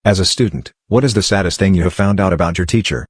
As a student, what is the saddest thing you have found out about your teacher?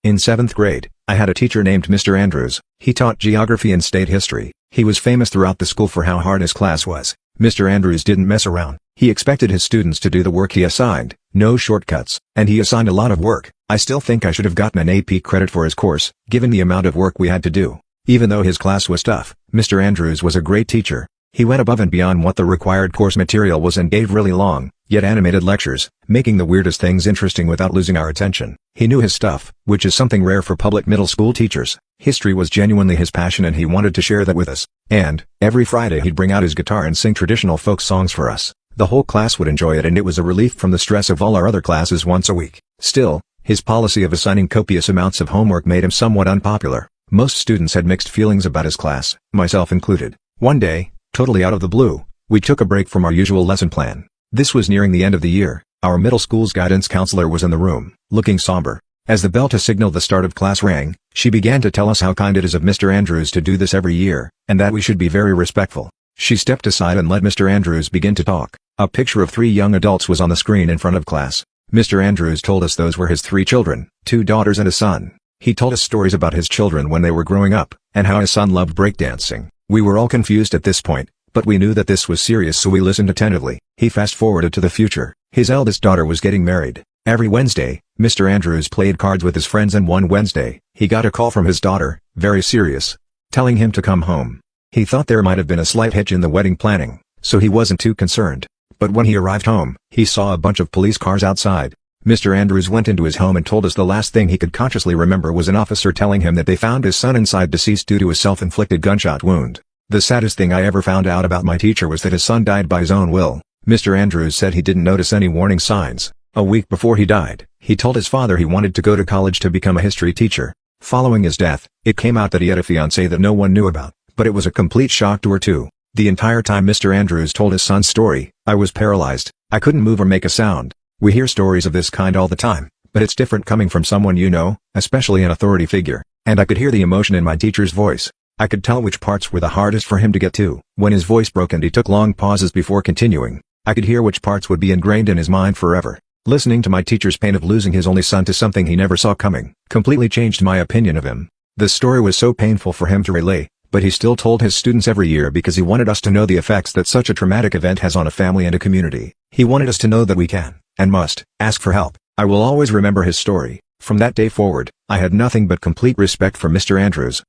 In 7th grade, I had a teacher named Mr. Andrews. He taught geography and state history. He was famous throughout the school for how hard his class was. Mr. Andrews didn't mess around. He expected his students to do the work he assigned, no shortcuts, and he assigned a lot of work. I still think I should have gotten an AP credit for his course, given the amount of work we had to do. Even though his class was tough, Mr. Andrews was a great teacher. He went above and beyond what the required course material was and gave really long, yet animated lectures, making the weirdest things interesting without losing our attention. He knew his stuff, which is something rare for public middle school teachers. History was genuinely his passion and he wanted to share that with us. And, every Friday he'd bring out his guitar and sing traditional folk songs for us. The whole class would enjoy it and it was a relief from the stress of all our other classes once a week. Still, his policy of assigning copious amounts of homework made him somewhat unpopular. Most students had mixed feelings about his class, myself included. One day, totally out of the blue, we took a break from our usual lesson plan. This was nearing the end of the year. Our middle school's guidance counselor was in the room, looking somber. As the bell to signal the start of class rang, she began to tell us how kind it is of Mr. Andrews to do this every year, and that we should be very respectful. She stepped aside and let Mr. Andrews begin to talk. A picture of 3 young adults was on the screen in front of class. Mr. Andrews told us those were his 3 children, 2 daughters and a son. He told us stories about his children when they were growing up, and how his son loved breakdancing. We were all confused at this point, but we knew that this was serious so we listened attentively. He fast-forwarded to the future. His eldest daughter was getting married. Every Wednesday, Mr. Andrews played cards with his friends and one Wednesday, he got a call from his daughter, very serious, telling him to come home. He thought there might have been a slight hitch in the wedding planning, so he wasn't too concerned. But when he arrived home, he saw a bunch of police cars outside. Mr. Andrews went into his home and told us the last thing he could consciously remember was an officer telling him that they found his son inside deceased due to a self-inflicted gunshot wound. The saddest thing I ever found out about my teacher was that his son died by his own will. Mr. Andrews said he didn't notice any warning signs. A week before he died, he told his father he wanted to go to college to become a history teacher. Following his death, it came out that he had a fiancée that no one knew about, but it was a complete shock to her too. The entire time Mr. Andrews told his son's story, I was paralyzed. I couldn't move or make a sound. We hear stories of this kind all the time, but it's different coming from someone you know, especially an authority figure, and I could hear the emotion in my teacher's voice. I could tell which parts were the hardest for him to get to. When his voice broke and he took long pauses before continuing, I could hear which parts would be ingrained in his mind forever. Listening to my teacher's pain of losing his only son to something he never saw coming, completely changed my opinion of him. The story was so painful for him to relay, but he still told his students every year because he wanted us to know the effects that such a traumatic event has on a family and a community. He wanted us to know that we can, and must, ask for help. I will always remember his story. From that day forward, I had nothing but complete respect for Mr. Andrews.